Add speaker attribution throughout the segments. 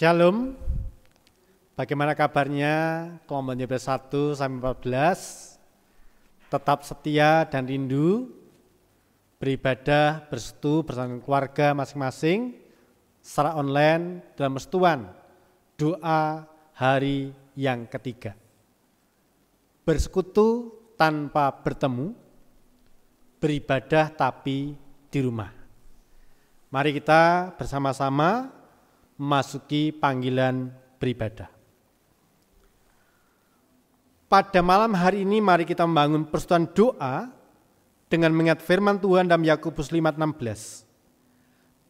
Speaker 1: Shalom, bagaimana kabarnya kelompok Yebrus 1 sampai 14? Tetap setia dan rindu beribadah bersetu bersama keluarga masing-masing secara online dalam persekutuan doa hari yang ketiga. Bersekutu tanpa bertemu, beribadah tapi di rumah. Mari kita bersama-sama memasuki panggilan beribadah. Pada malam hari ini mari kita membangun persekutuan doa dengan mengingat firman Tuhan dalam Yakobus 5:16.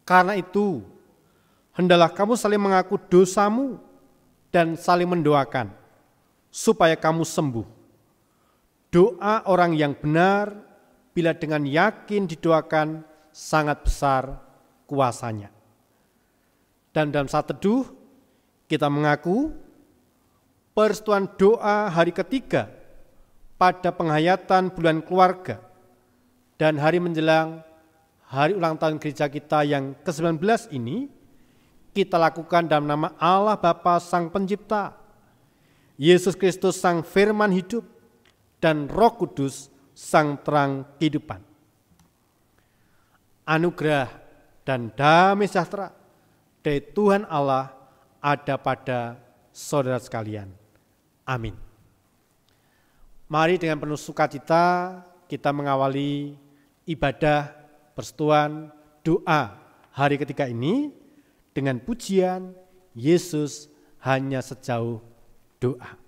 Speaker 1: Karena itu, hendaklah kamu saling mengaku dosamu dan saling mendoakan supaya kamu sembuh. Doa orang yang benar bila dengan yakin didoakan sangat besar kuasanya. Dan dalam saat teduh, kita mengaku persekutuan doa hari ketiga pada penghayatan bulan keluarga dan hari menjelang hari ulang tahun gereja kita yang ke-19 ini, kita lakukan dalam nama Allah Bapa Sang Pencipta, Yesus Kristus Sang Firman Hidup, dan Roh Kudus Sang Terang Kehidupan. Anugerah dan damai sejahtera dari Tuhan Allah ada pada saudara sekalian. Amin. Mari dengan penuh sukacita kita mengawali ibadah persekutuan doa hari ketiga ini dengan pujian Yesus hanya sejauh doa.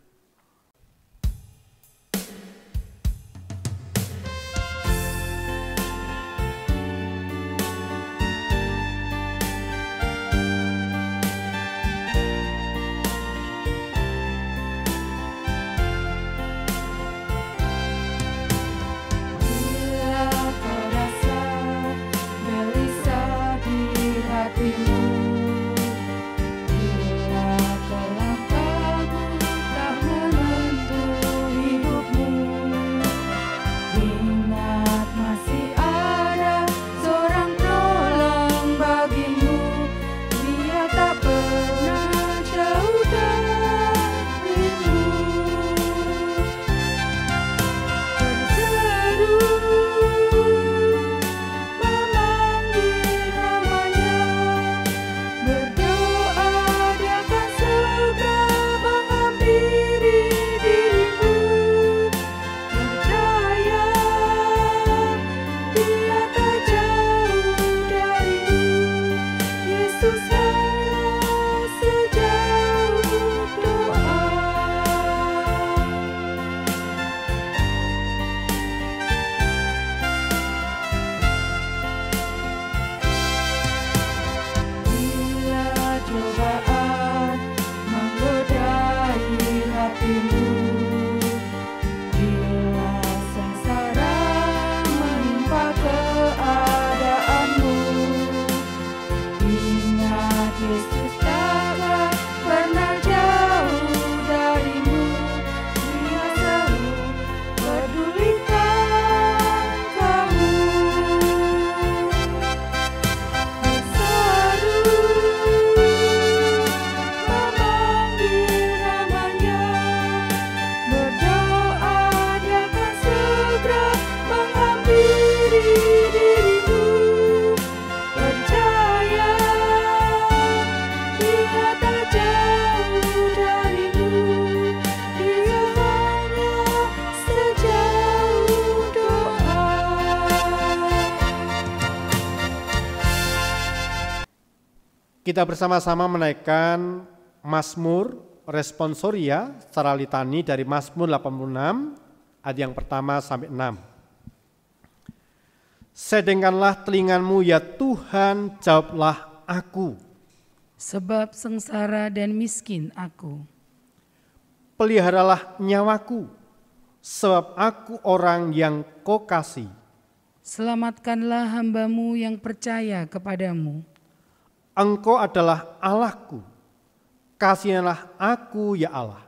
Speaker 1: Kita bersama-sama menaikkan Mazmur Responsoria secara litani dari Mazmur 86 ayat yang pertama sampai 6. Sedengkanlah telingamu ya Tuhan, jawablah aku.
Speaker 2: Sebab sengsara dan miskin aku.
Speaker 1: Peliharalah nyawaku, sebab aku orang yang kau kasih.
Speaker 2: Selamatkanlah hamba-Mu yang percaya kepadamu.
Speaker 1: Engkau adalah Allahku, kasihilah aku ya Allah.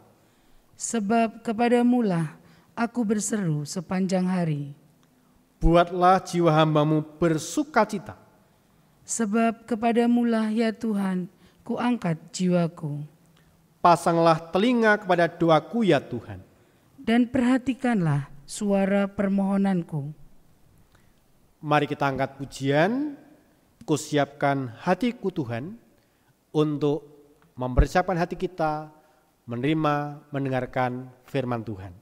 Speaker 2: Sebab kepadamu-lah aku berseru sepanjang hari.
Speaker 1: Buatlah jiwa hamba-Mu bersukacita.
Speaker 2: Sebab kepadamu-lah ya Tuhan kuangkat jiwaku.
Speaker 1: Pasanglah telinga kepada doaku ya Tuhan.
Speaker 2: Dan perhatikanlah suara permohonanku.
Speaker 1: Mari kita angkat pujian, kusiapkan hatiku Tuhan, untuk mempersiapkan hati kita menerima, mendengarkan firman Tuhan.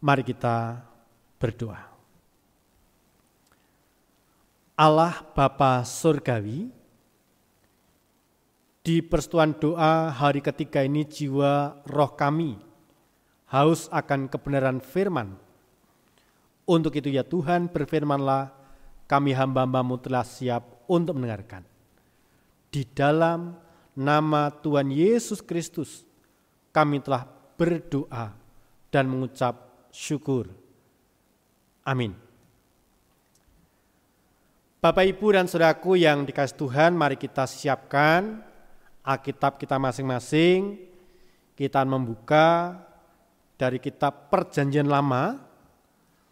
Speaker 1: Mari kita berdoa. Allah Bapa Surgawi, di persekutuan doa hari ketiga ini jiwa roh kami haus akan kebenaran firman. Untuk itu ya Tuhan, berfirmanlah, kami hamba-Hamba-Mu telah siap untuk mendengarkan. Di dalam nama Tuhan Yesus Kristus kami telah berdoa dan mengucap syukur. Amin. Bapak, Ibu, dan saudaraku yang dikasihi Tuhan, mari kita siapkan Alkitab kita masing-masing. Kita membuka dari kitab Perjanjian Lama,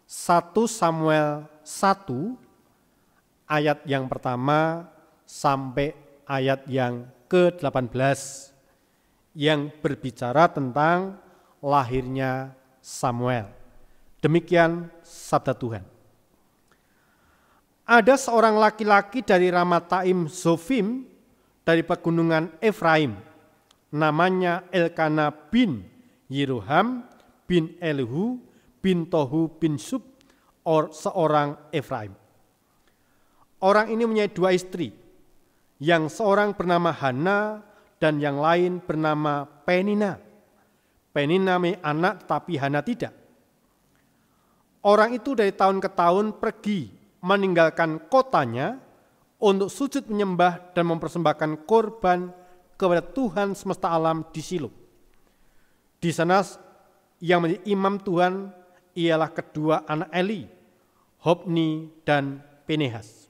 Speaker 1: 1 Samuel 1, ayat yang pertama sampai ayat yang ke-18, yang berbicara tentang lahirnya Samuel. Demikian sabda Tuhan. Ada seorang laki-laki dari Ramataim Zofim dari pegunungan Efraim, namanya Elkana bin Yeroham bin Elihu bin Tohu bin Sub, seorang Efraim. Orang ini mempunyai dua istri, yang seorang bernama Hana dan yang lain bernama Penina. Penina mempunyai anak tetapi Hana tidak. Orang itu dari tahun ke tahun pergi meninggalkan kotanya untuk sujud menyembah dan mempersembahkan korban kepada Tuhan semesta alam di Shilo. Di sana yang menjadi imam Tuhan ialah kedua anak Eli, Hofni dan Pinehas.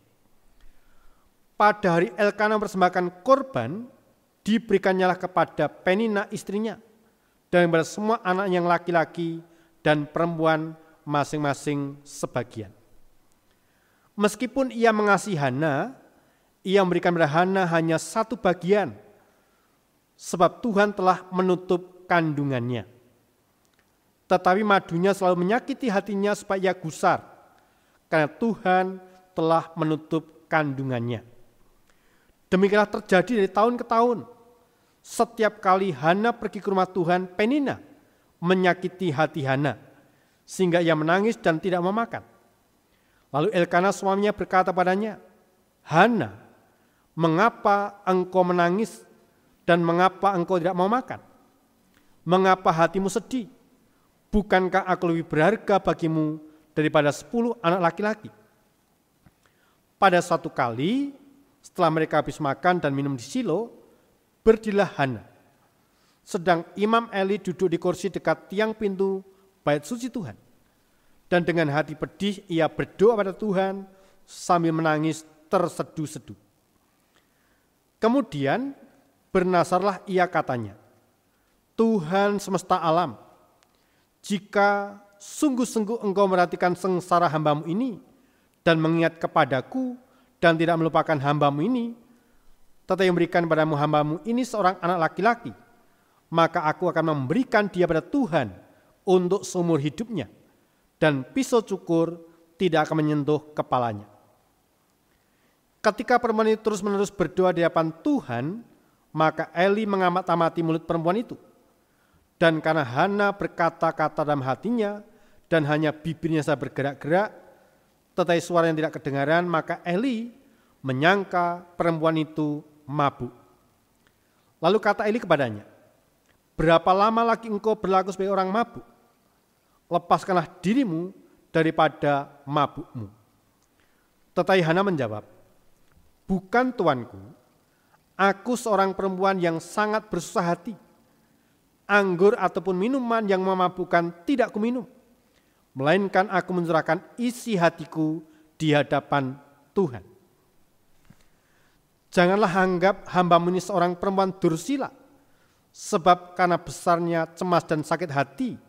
Speaker 1: Pada hari Elkana mempersembahkan korban, diberikannya kepada Penina istrinya, dan kepada semua anak yang laki-laki dan perempuan masing-masing sebagian. Meskipun ia mengasihi Hana, ia memberikan pada Hana hanya satu bagian, sebab Tuhan telah menutup kandungannya. Tetapi madunya selalu menyakiti hatinya supaya ia gusar, karena Tuhan telah menutup kandungannya. Demikianlah terjadi dari tahun ke tahun. Setiap kali Hana pergi ke rumah Tuhan, Penina menyakiti hati Hana, sehingga ia menangis dan tidak mau makan. Lalu Elkana suaminya berkata padanya, Hana, mengapa engkau menangis dan mengapa engkau tidak mau makan? Mengapa hatimu sedih? Bukankah aku lebih berharga bagimu daripada 10 anak laki-laki? Pada suatu kali, setelah mereka habis makan dan minum di Silo, berdirilah Hana. Sedang Imam Eli duduk di kursi dekat tiang pintu bait suci Tuhan. Dan dengan hati pedih ia berdoa pada Tuhan sambil menangis terseduh-seduh. Kemudian bernasarlah ia katanya, Tuhan semesta alam, jika sungguh-sungguh engkau merhatikan sengsara hambamu ini dan mengingat kepadaku dan tidak melupakan hambamu ini, tetapi memberikan padamu hambamu ini seorang anak laki-laki, maka aku akan memberikan dia pada Tuhan untuk seumur hidupnya, dan pisau cukur tidak akan menyentuh kepalanya. Ketika perempuan itu terus-menerus berdoa di hadapan Tuhan, maka Eli mengamat-amati mulut perempuan itu. Dan karena Hana berkata-kata dalam hatinya, dan hanya bibirnya saja bergerak-gerak, tetapi suara yang tidak kedengaran, maka Eli menyangka perempuan itu mabuk. Lalu kata Eli kepadanya, berapa lama lagi engkau berlaku sebagai orang mabuk? Lepaskanlah dirimu daripada mabukmu. Tetapi Hana menjawab, bukan tuanku, aku seorang perempuan yang sangat bersusah hati. Anggur ataupun minuman yang memabukkan tidak kuminum, melainkan aku mencurahkan isi hatiku di hadapan Tuhan. Janganlah anggap hambamu ini seorang perempuan dursila, sebab karena besarnya cemas dan sakit hati,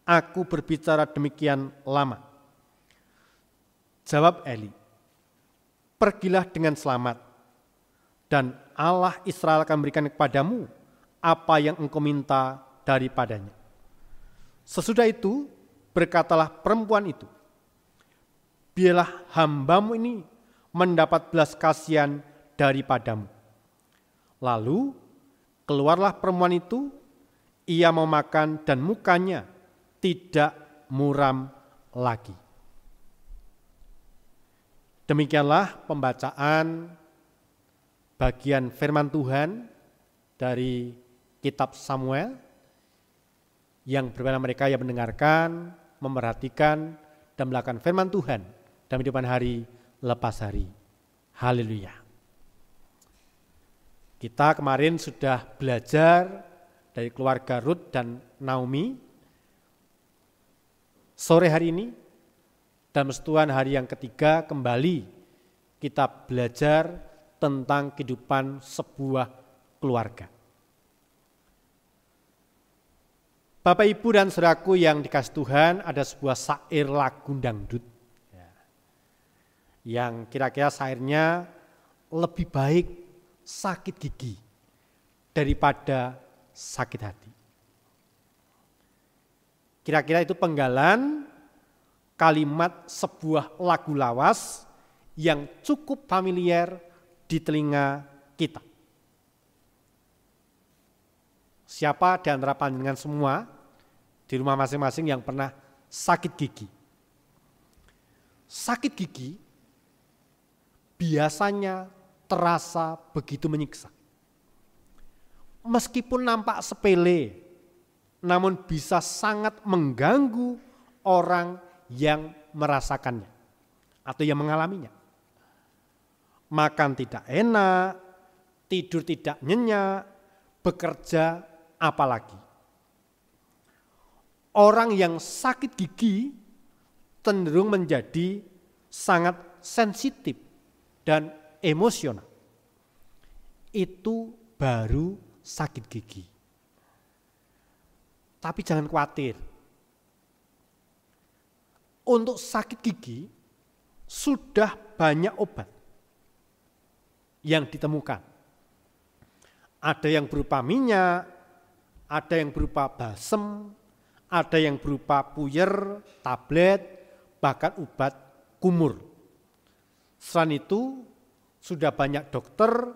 Speaker 1: aku berbicara demikian lama. Jawab Eli, pergilah dengan selamat, dan Allah Israel akan memberikan kepadamu apa yang engkau minta daripadanya. Sesudah itu berkatalah perempuan itu, biarlah hambamu ini mendapat belas kasihan daripadamu. Lalu keluarlah perempuan itu, ia mau makan dan mukanya tidak muram lagi. Demikianlah pembacaan bagian firman Tuhan dari kitab Samuel yang berbeda mereka yang mendengarkan, memerhatikan, dan melakukan firman Tuhan dalam kehidupan hari lepas hari. Haleluya. Kita kemarin sudah belajar dari keluarga Rut dan Naomi. Sore hari ini, dalam persekutuan hari yang ketiga, kembali kita belajar tentang kehidupan sebuah keluarga. Bapak, Ibu, dan saudaraku yang dikasih Tuhan, ada sebuah syair lagu dangdut yang kira-kira syairnya lebih baik sakit gigi daripada sakit hati. Kira-kira itu penggalan kalimat sebuah lagu lawas yang cukup familiar di telinga kita. Siapa di antara panjenengan semua di rumah masing-masing yang pernah sakit gigi? Sakit gigi biasanya terasa begitu menyiksa. Meskipun nampak sepele, namun bisa sangat mengganggu orang yang merasakannya atau yang mengalaminya. Makan tidak enak, tidur tidak nyenyak, bekerja apalagi. Orang yang sakit gigi cenderung menjadi sangat sensitif dan emosional. Itu baru sakit gigi. Tapi jangan khawatir. untuk sakit gigi sudah banyak obat yang ditemukan. Ada yang berupa minyak, ada yang berupa balsem, ada yang berupa puyer, tablet, bahkan obat kumur. Selain itu sudah banyak dokter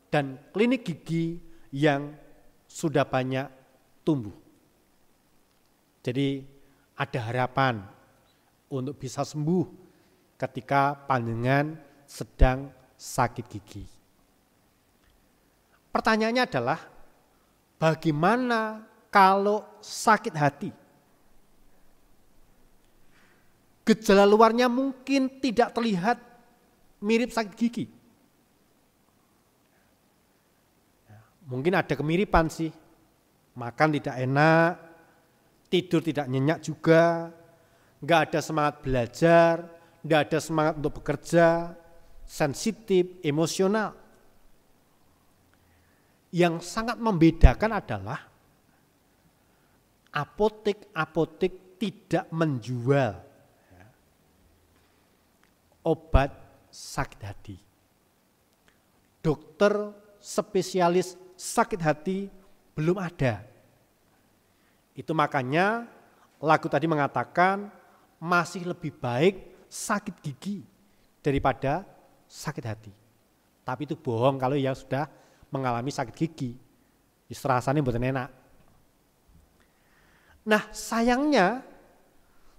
Speaker 1: dan klinik gigi yang sudah banyak tumbuh. Jadi ada harapan untuk bisa sembuh ketika panjenengan sedang sakit gigi. Pertanyaannya adalah, bagaimana kalau sakit hati? Gejala luarnya mungkin tidak terlihat mirip sakit gigi. Mungkin ada kemiripan sih, makan tidak enak, tidur tidak nyenyak juga, nggak ada semangat belajar, nggak ada semangat untuk bekerja, sensitif, emosional. Yang sangat membedakan adalah apotek-apotek tidak menjual obat sakit hati. Dokter spesialis sakit hati belum ada. Itu makanya lagu tadi mengatakan masih lebih baik sakit gigi daripada sakit hati. Tapi itu bohong kalau yang sudah mengalami sakit gigi. Rasanya mboten enak. Nah, sayangnya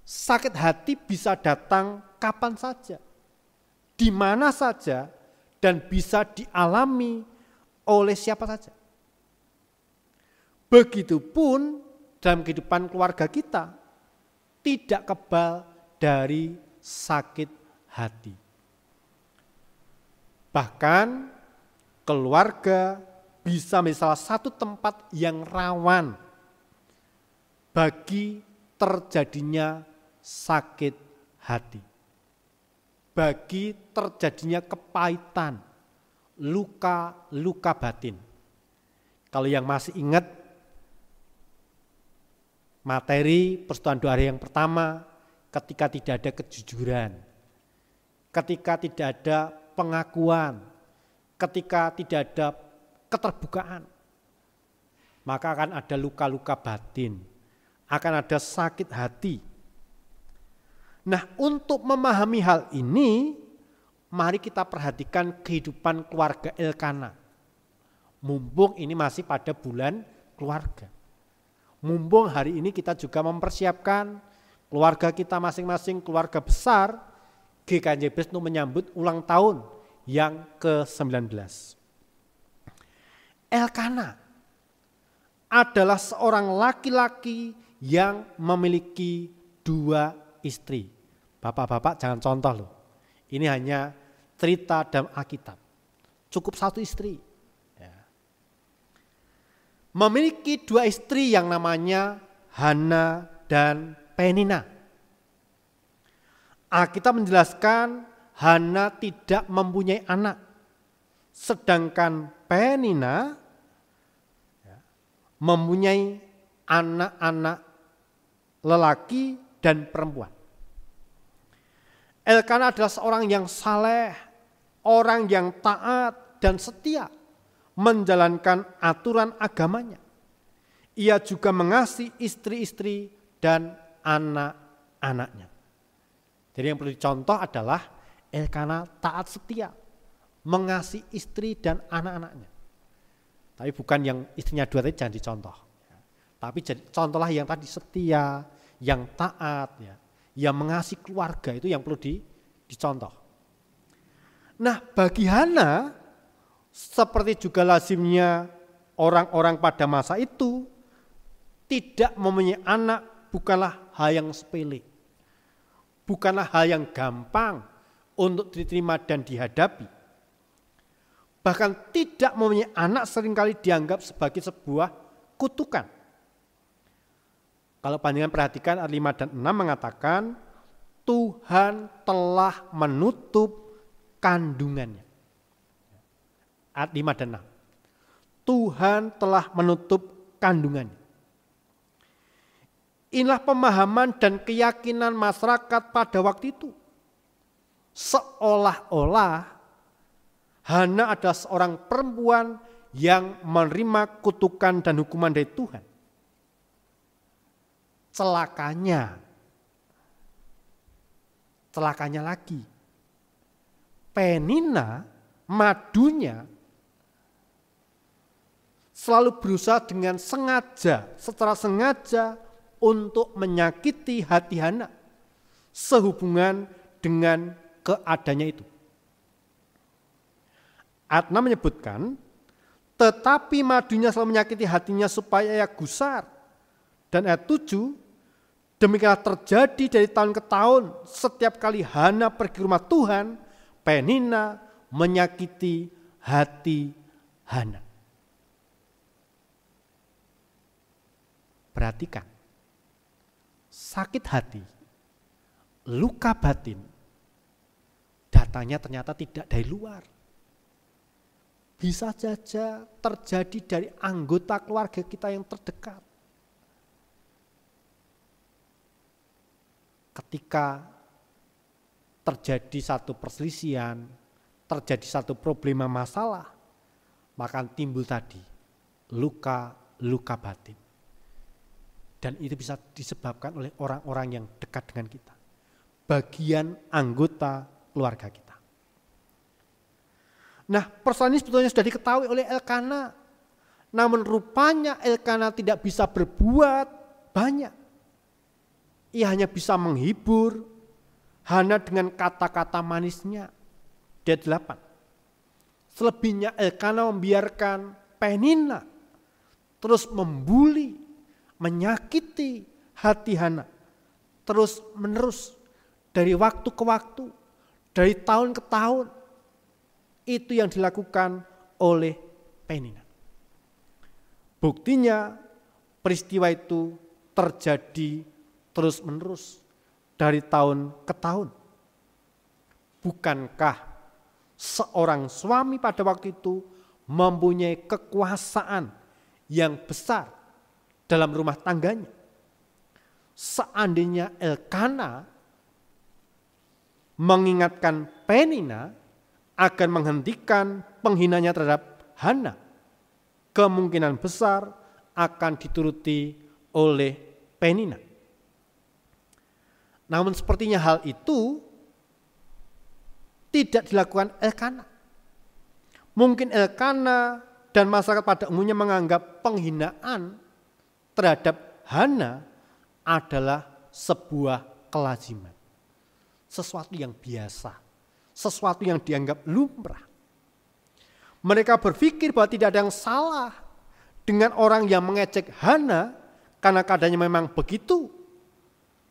Speaker 1: sakit hati bisa datang kapan saja, di mana saja, dan bisa dialami oleh siapa saja. Begitupun dalam kehidupan keluarga kita, tidak kebal dari sakit hati. Bahkan keluarga bisa menjadi salah satu tempat yang rawan bagi terjadinya sakit hati, bagi terjadinya kepahitan, luka-luka batin. Kalau yang masih ingat materi persekutuan doa yang pertama, ketika tidak ada kejujuran, ketika tidak ada pengakuan, ketika tidak ada keterbukaan, maka akan ada luka-luka batin, akan ada sakit hati. Nah, untuk memahami hal ini, mari kita perhatikan kehidupan keluarga Elkana. Mumpung ini masih pada bulan keluarga. Mumpung hari ini kita juga mempersiapkan keluarga kita masing-masing, keluarga besar, GKJ Bres untuk menyambut ulang tahun yang ke-19. Elkana adalah seorang laki-laki yang memiliki 2 istri. Bapak-bapak jangan contoh loh. Ini hanya cerita dalam Alkitab. Cukup 1 istri. Ya. Memiliki 2 istri yang namanya Hana dan Penina. Alkitab menjelaskan Hana tidak mempunyai anak. Sedangkan Penina mempunyai anak-anak lelaki dan perempuan. Elkana adalah seorang yang saleh, orang yang taat dan setia menjalankan aturan agamanya. Ia juga mengasihi istri-istri dan anak-anaknya. Jadi yang perlu dicontoh adalah Elkana taat setia, mengasihi istri dan anak-anaknya. Tapi bukan yang istrinya 2 tadi jangan dicontoh. Tapi contohlah yang tadi setia, yang taat, ya, yang mengasihi keluarga, itu yang perlu dicontoh. Nah, bagi Hana, seperti juga lazimnya orang-orang pada masa itu, tidak mempunyai anak bukanlah hal yang sepele. Bukanlah hal yang gampang untuk diterima dan dihadapi. Bahkan tidak mempunyai anak seringkali dianggap sebagai sebuah kutukan. Kalau panjenengan perhatikan ayat 5 dan 6 mengatakan Tuhan telah menutup kandungannya. Ayat 5 dan 6. Tuhan telah menutup kandungannya. Inilah pemahaman dan keyakinan masyarakat pada waktu itu. Seolah-olah Hana adalah seorang perempuan yang menerima kutukan dan hukuman dari Tuhan. Celakanya lagi, Penina, madunya, selalu berusaha dengan secara sengaja untuk menyakiti hati Hana sehubungan dengan keadaannya itu. Ayat 6 menyebutkan, tetapi madunya selalu menyakiti hatinya supaya ia gusar. Dan ayat 7, demikianlah terjadi dari tahun ke tahun, setiap kali Hana pergi ke rumah Tuhan, Penina menyakiti hati Hana. Perhatikan, sakit hati, luka batin, datanya ternyata tidak dari luar. Bisa saja terjadi dari anggota keluarga kita yang terdekat. Ketika terjadi satu perselisihan, terjadi satu problema masalah, maka timbul tadi luka batin. Dan itu bisa disebabkan oleh orang-orang yang dekat dengan kita. Bagian anggota keluarga kita. Nah, persoalan ini sebetulnya sudah diketahui oleh Elkana. Namun rupanya Elkana tidak bisa berbuat banyak. Ia hanya bisa menghibur Hana dengan kata-kata manisnya. Ayat 8. Selebihnya Elkana membiarkan Penina terus membuli, menyakiti hati Hana terus menerus dari waktu ke waktu, dari tahun ke tahun. Itu yang dilakukan oleh Penina. Buktinya peristiwa itu terjadi terus menerus dari tahun ke tahun. Bukankah seorang suami pada waktu itu mempunyai kekuasaan yang besar dalam rumah tangganya? Seandainya Elkana mengingatkan Penina akan menghentikan penghinanya terhadap Hana, kemungkinan besar akan dituruti oleh Penina. Namun sepertinya hal itu tidak dilakukan Elkana. Mungkin Elkana dan masyarakat pada umumnya menganggap penghinaan terhadap Hana adalah sebuah kelaziman. Sesuatu yang biasa, sesuatu yang dianggap lumrah. Mereka berpikir bahwa tidak ada yang salah dengan orang yang mengejek Hana karena keadaannya memang begitu.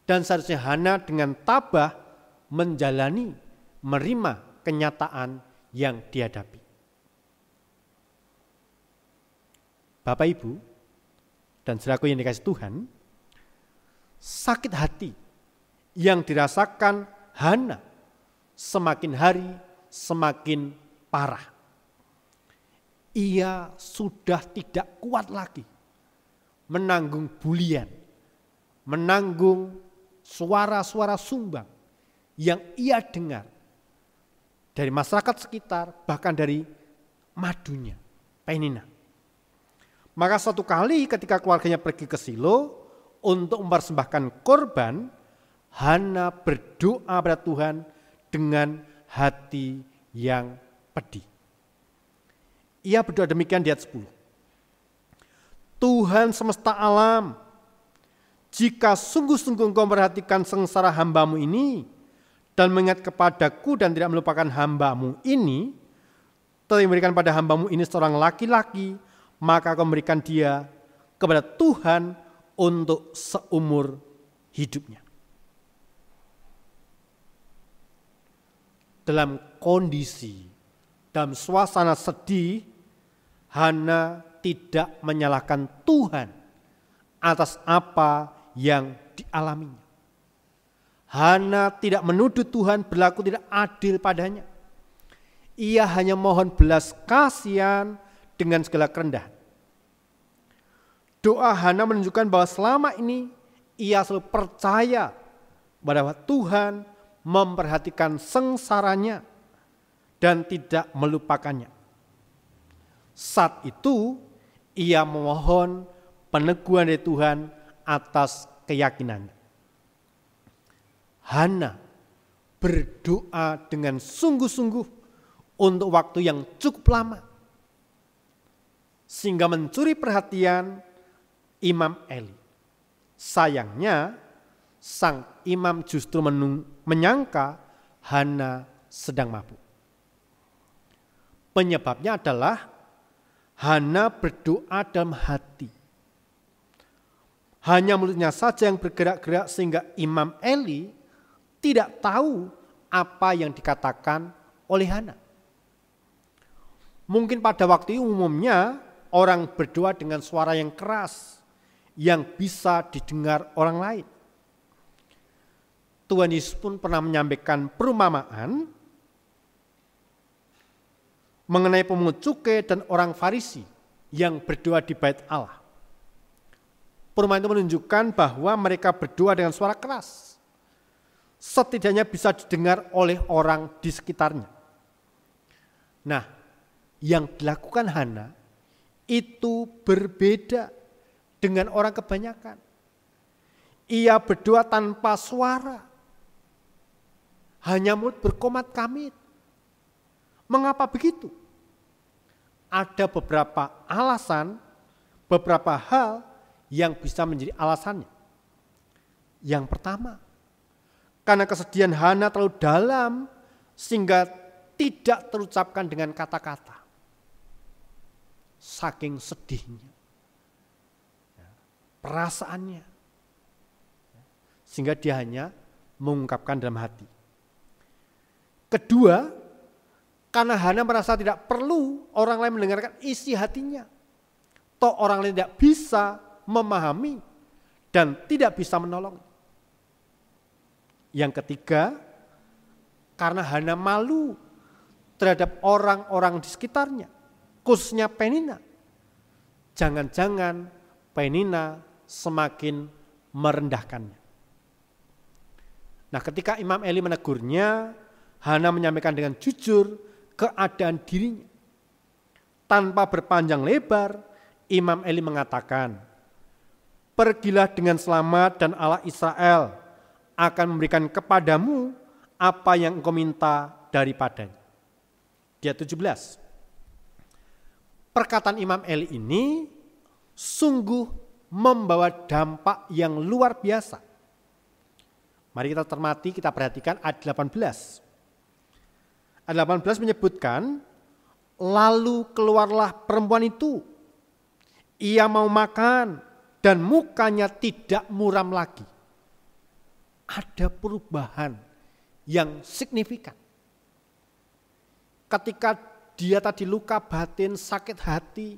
Speaker 1: Dan seharusnya Hana dengan tabah menjalani, menerima kenyataan yang dihadapi. Bapak Ibu dan saudaraku yang dikasihi Tuhan, sakit hati yang dirasakan Hana semakin hari semakin parah. Ia sudah tidak kuat lagi menanggung bulian, menanggung suara-suara sumbang yang ia dengar dari masyarakat sekitar, bahkan dari madunya, Penina. Maka suatu kali ketika keluarganya pergi ke Silo untuk mempersembahkan korban, Hana berdoa pada Tuhan dengan hati yang pedih. Ia berdoa demikian di ayat 10. Tuhan semesta alam, jika sungguh-sungguh Engkau memperhatikan sengsara hamba-Mu ini dan mengingat kepadaku dan tidak melupakan hamba-Mu ini, telah memberikan pada hamba-Mu ini seorang laki-laki, maka Kau memberikan dia kepada Tuhan untuk seumur hidupnya. Dalam kondisi, dalam suasana sedih, Hana tidak menyalahkan Tuhan atas apa yang dialaminya. Hana tidak menuduh Tuhan berlaku tidak adil padanya. Ia hanya mohon belas kasihan dengan segala kerendahan. Doa Hana menunjukkan bahwa selama ini ia selalu percaya bahwa Tuhan memperhatikan sengsaranya dan tidak melupakannya. Saat itu ia memohon peneguhan dari Tuhan atas keyakinannya. Hana berdoa dengan sungguh-sungguh untuk waktu yang cukup lama, sehingga mencuri perhatian Imam Eli. Sayangnya sang imam justru menyangka Hana sedang mabuk. Penyebabnya adalah Hana berdoa dalam hati. Hanya mulutnya saja yang bergerak-gerak sehingga Imam Eli tidak tahu apa yang dikatakan oleh Hana. Mungkin pada waktu umumnya orang berdoa dengan suara yang keras yang bisa didengar orang lain. Tuhan Yesus pun pernah menyampaikan perumpamaan mengenai pemungut cukai dan orang Farisi yang berdoa di bait Allah. Perumpamaan itu menunjukkan bahwa mereka berdoa dengan suara keras, setidaknya bisa didengar oleh orang di sekitarnya. Nah, yang dilakukan Hana itu berbeda dengan orang kebanyakan. Ia berdoa tanpa suara, hanya mulut berkomat kamit. Mengapa begitu? Ada beberapa alasan, beberapa hal yang bisa menjadi alasannya. Yang pertama, karena kesedihan Hana terlalu dalam sehingga tidak terucapkan dengan kata-kata. Saking sedihnya, perasaannya, sehingga dia hanya mengungkapkan dalam hati. Kedua, karena Hana merasa tidak perlu orang lain mendengarkan isi hatinya. Toh orang lain tidak bisa memahami dan tidak bisa menolong. Yang ketiga, karena Hana malu terhadap orang-orang di sekitarnya, khususnya Penina. Jangan-jangan Penina semakin merendahkannya. Nah, ketika Imam Eli menegurnya, Hana menyampaikan dengan jujur keadaan dirinya. Tanpa berpanjang lebar, Imam Eli mengatakan, "Pergilah dengan selamat dan Allah Israel akan memberikan kepadamu apa yang engkau minta daripadanya." Ayat 17. Perkataan Imam Eli ini sungguh membawa dampak yang luar biasa. Mari kita cermati, kita perhatikan ayat 18. Ayat 18 menyebutkan, lalu keluarlah perempuan itu. Ia mau makan dan mukanya tidak muram lagi. Ada perubahan yang signifikan. Ketika dia tadi luka batin, sakit hati,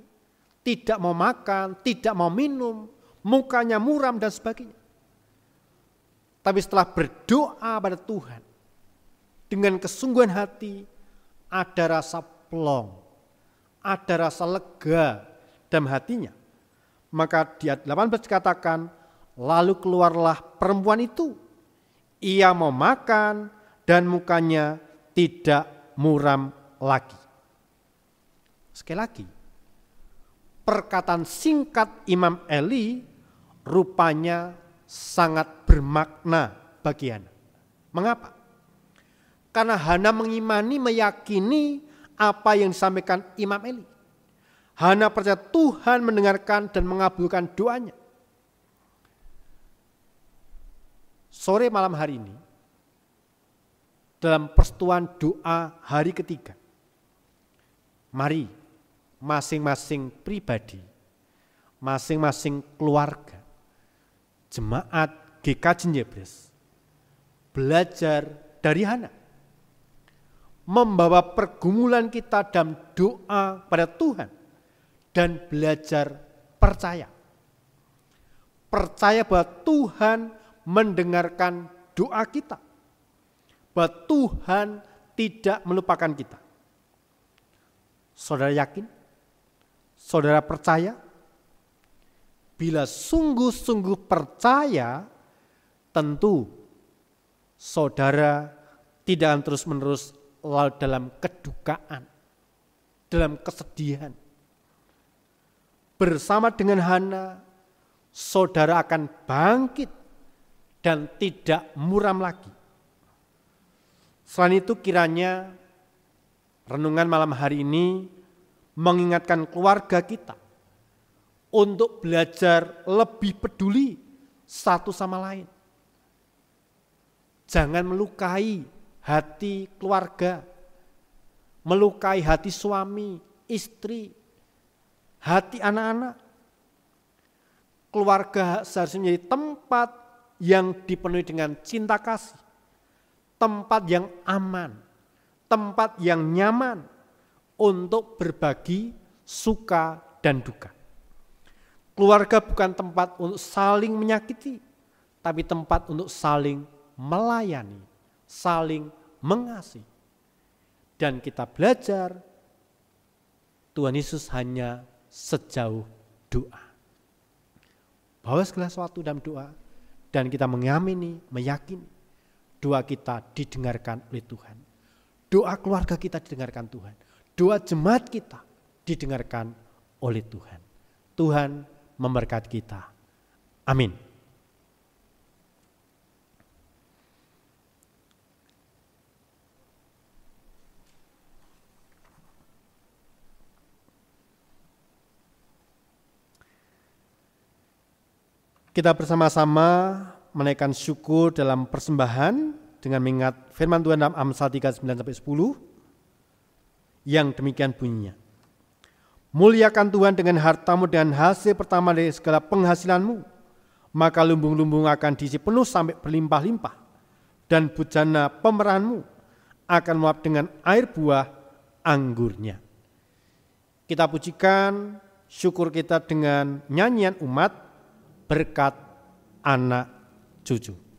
Speaker 1: tidak mau makan, tidak mau minum, mukanya muram dan sebagainya. Tapi setelah berdoa pada Tuhan, dengan kesungguhan hati, ada rasa plong, ada rasa lega dalam hatinya. Maka di ayat 18 dikatakan, lalu keluarlah perempuan itu. Ia mau makan dan mukanya tidak muram lagi. Sekali lagi, perkataan singkat Imam Eli rupanya sangat bermakna bagi Hana. Mengapa? Karena Hana mengimani, meyakini apa yang disampaikan Imam Eli. Hana percaya Tuhan mendengarkan dan mengabulkan doanya. Sore malam hari ini, dalam persekutuan doa hari ketiga, mari masing-masing pribadi, masing-masing keluarga, jemaat GKJ Jebres, belajar dari Hana. Membawa pergumulan kita dalam doa pada Tuhan dan belajar percaya. Percaya bahwa Tuhan mendengarkan doa kita, bahwa Tuhan tidak melupakan kita. Saudara yakin? Saudara percaya? Bila sungguh-sungguh percaya, tentu saudara tidak akan terus-menerus larut dalam kedukaan, dalam kesedihan. Bersama dengan Hana, saudara akan bangkit dan tidak muram lagi. Selain itu kiranya renungan malam hari ini mengingatkan keluarga kita untuk belajar lebih peduli satu sama lain. Jangan melukai hati keluarga, melukai hati suami, istri, hati anak-anak. Keluarga seharusnya menjadi tempat yang dipenuhi dengan cinta kasih, tempat yang aman, tempat yang nyaman untuk berbagi suka dan duka. Keluarga bukan tempat untuk saling menyakiti, tapi tempat untuk saling melayani, saling mengasihi. Dan kita belajar Tuhan Yesus hanya sejauh doa. Bawa segala sesuatu dalam doa dan kita mengamini, meyakini doa kita didengarkan oleh Tuhan. Doa keluarga kita didengarkan Tuhan. Doa jemaat kita didengarkan oleh Tuhan. Tuhan memberkati kita. Amin. Kita bersama-sama menaikkan syukur dalam persembahan dengan mengingat firman Tuhan dalam Amsal 3:9-10 yang demikian bunyinya. Muliakan Tuhan dengan hartamu dan hasil pertama dari segala penghasilanmu, maka lumbung-lumbung akan diisi penuh sampai berlimpah-limpah, dan bujana pemerahanmu akan meluap dengan air buah anggurnya. Kita pujikan syukur kita dengan nyanyian umat berkat anak cucu.
Speaker 3: Berkat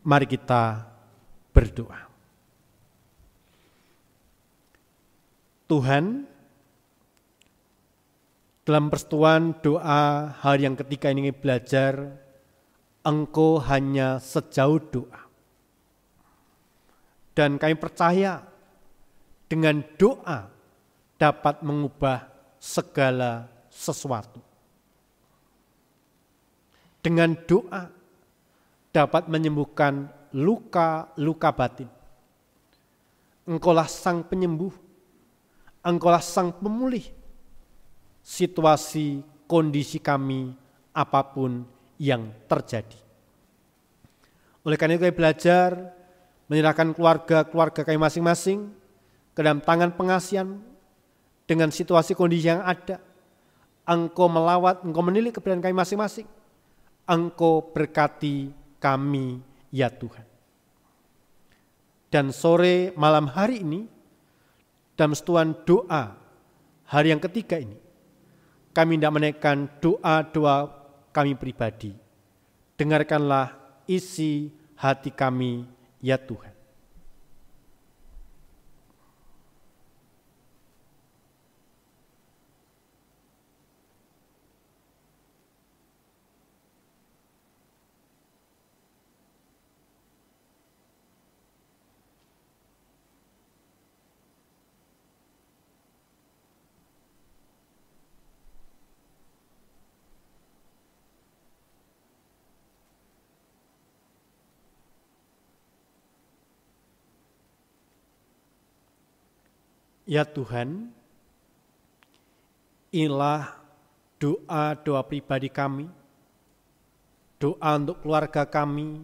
Speaker 1: Mari kita berdoa. Tuhan, dalam persekutuan doa hari yang ketiga ini belajar, Engkau hanya sejauh doa. Dan kami percaya dengan doa dapat mengubah segala sesuatu. Dengan doa dapat menyembuhkan luka-luka batin. Engkaulah sang penyembuh, Engkaulah sang pemulih situasi kondisi kami apapun yang terjadi. Oleh karena itu kami belajar menyerahkan keluarga kami masing-masing ke dalam tangan pengasihan dengan situasi kondisi yang ada. Engkau melawat, Engkau menilik keberadaan kami masing-masing. Engkau berkati kami ya Tuhan. Dan sore malam hari ini dalam persekutuan doa hari yang ketiga ini kami tidak menaikkan doa-doa kami pribadi. Dengarkanlah isi hati kami ya Tuhan. Ya Tuhan, inilah doa-doa pribadi kami, doa untuk keluarga kami,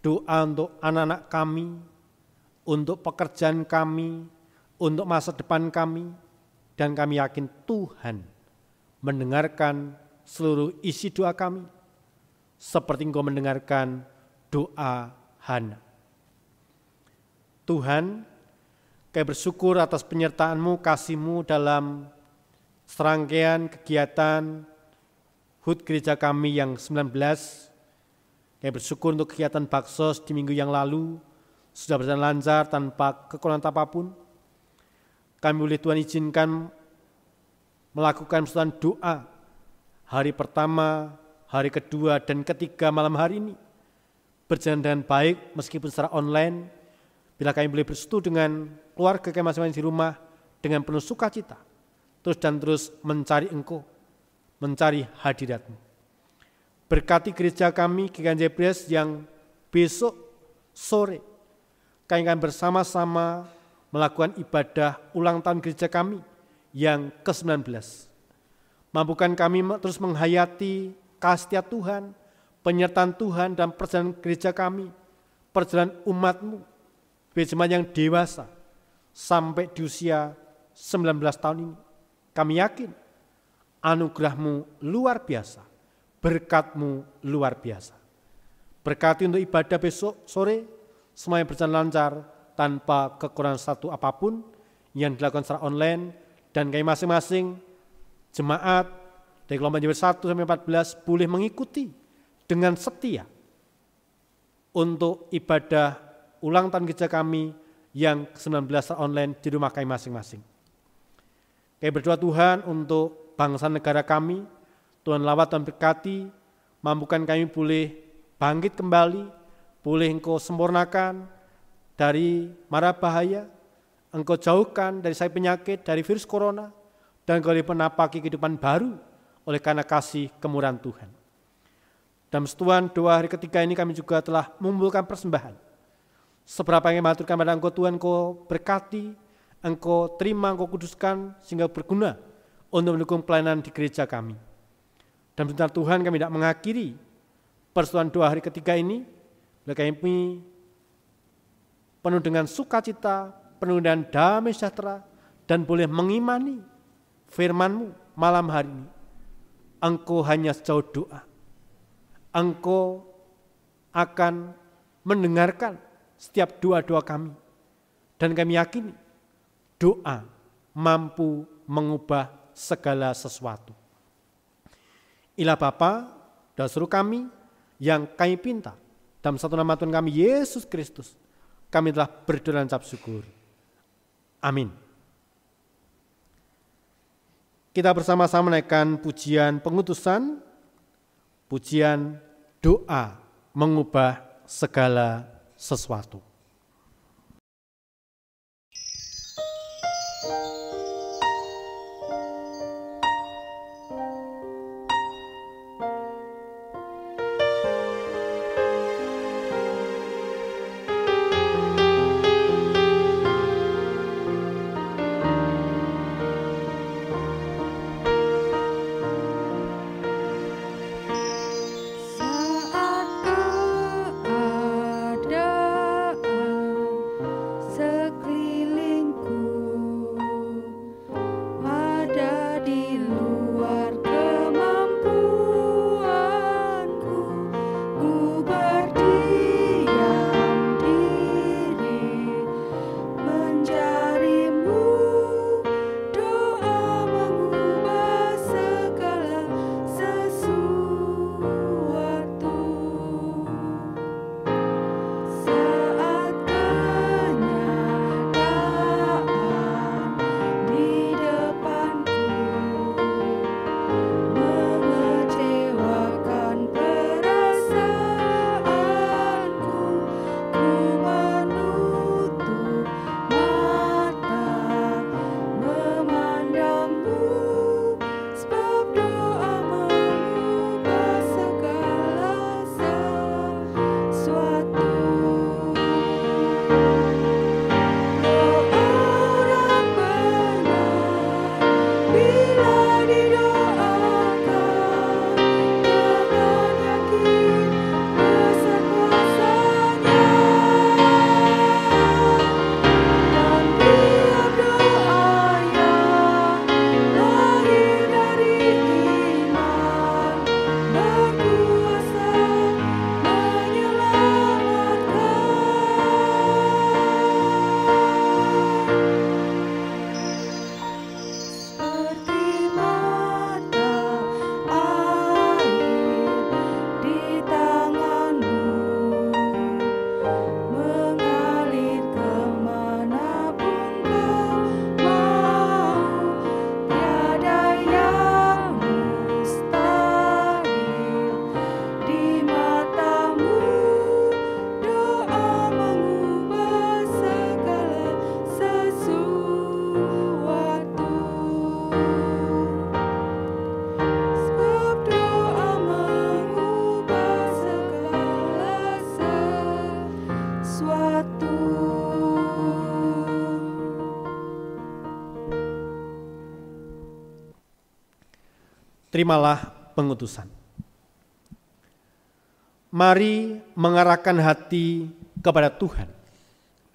Speaker 1: doa untuk anak-anak kami, untuk pekerjaan kami, untuk masa depan kami, dan kami yakin Tuhan mendengarkan seluruh isi doa kami, seperti Engkau mendengarkan doa Hana. Tuhan, kami bersyukur atas penyertaan-Mu, kasih-Mu dalam serangkaian kegiatan HUT gereja kami yang 19. Kami bersyukur untuk kegiatan Baksos di minggu yang lalu sudah berjalan lancar tanpa kekurangan apapun. Kami boleh Tuhan izinkan melakukan persekutuan doa hari pertama, hari kedua, dan ketiga malam hari ini berjalan dengan baik meskipun secara online. Bila kami boleh bersatu dengan keluarga kami masing-masing di rumah dengan penuh sukacita, terus mencari Engkau, mencari hadirat-Mu. Berkati gereja kami, GKJ Bres, yang besok sore kami akan bersama-sama melakukan ibadah ulang tahun gereja kami yang ke-19. Mampukan kami terus menghayati kasih Tuhan, penyertaan Tuhan dalam perjalanan gereja kami, perjalanan umat-Mu, jemaat yang dewasa sampai di usia 19 tahun ini. Kami yakin anugerah-Mu luar biasa, berkat-Mu luar biasa. Berkati untuk ibadah besok sore, semuanya berjalan lancar tanpa kekurangan satu apapun yang dilakukan secara online, dan kami masing-masing jemaat dari kelompok JW 1 sampai 14 boleh mengikuti dengan setia untuk ibadah ulang tahun gereja kami yang ke-19 online di rumah kami masing-masing. Kami berdoa Tuhan untuk bangsa negara kami, Tuhan lawat dan berkati, mampukan kami boleh bangkit kembali, boleh Engkau sempurnakan dari mara bahaya, Engkau jauhkan dari sayap penyakit, dari virus corona, dan Engkau boleh menapaki kehidupan baru oleh karena kasih kemurahan Tuhan. Dalam persekutuan doa hari ketiga ini kami juga telah mengumpulkan persembahan. Seberapa yang mengaturkan pada Engkau Tuhan, Engkau berkati, Engkau terima, Engkau kuduskan, sehingga berguna untuk mendukung pelayanan di gereja kami. Dan benar Tuhan, kami tidak mengakhiri persekutuan doa hari ketiga ini, kami penuh dengan sukacita, penuh dengan damai sejahtera, dan boleh mengimani firman-Mu malam hari ini. Engkau hanya sejauh doa. Engkau akan mendengarkan setiap doa-doa kami. Dan kami yakini doa mampu mengubah segala sesuatu. Ilah Bapa dan seluruh kami yang kami pinta, Dalam satu nama Tuhan kami Yesus Kristus, kami telah berdoa dan ucap syukur. Amin. Kita bersama-sama menaikkan pujian pengutusan, pujian doa mengubah segala sesuatu. Terimalah pengutusan. Mari mengarahkan hati kepada Tuhan.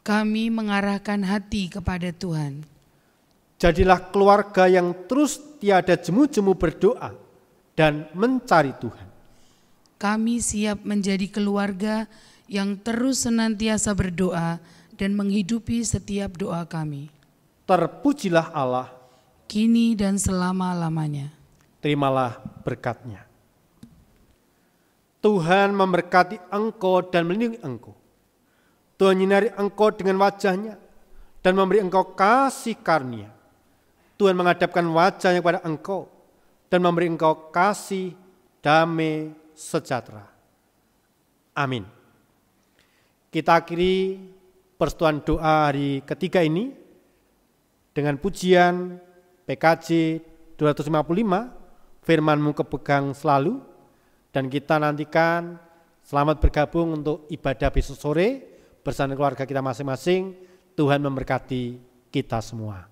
Speaker 2: Kami mengarahkan hati kepada Tuhan.
Speaker 1: Jadilah keluarga yang terus tiada jemu-jemu berdoa dan mencari Tuhan.
Speaker 2: Kami siap menjadi keluarga yang terus senantiasa berdoa dan menghidupi setiap doa kami.
Speaker 1: Terpujilah Allah,
Speaker 2: kini dan selama-lamanya.
Speaker 1: Terimalah berkat-Nya. Tuhan memberkati engkau dan melindungi engkau. Tuhan menyinari engkau dengan wajah-Nya dan memberi engkau kasih karunia. Tuhan menghadapkan wajah-Nya kepada engkau dan memberi engkau kasih, damai, sejahtera. Amin. Kita akhiri persekutuan doa hari ketiga ini dengan pujian PKJ 255, Firman-Mu kepegang selalu, dan kita nantikan selamat bergabung untuk ibadah besok sore bersama keluarga kita masing-masing. Tuhan memberkati kita semua.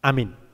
Speaker 1: Amin.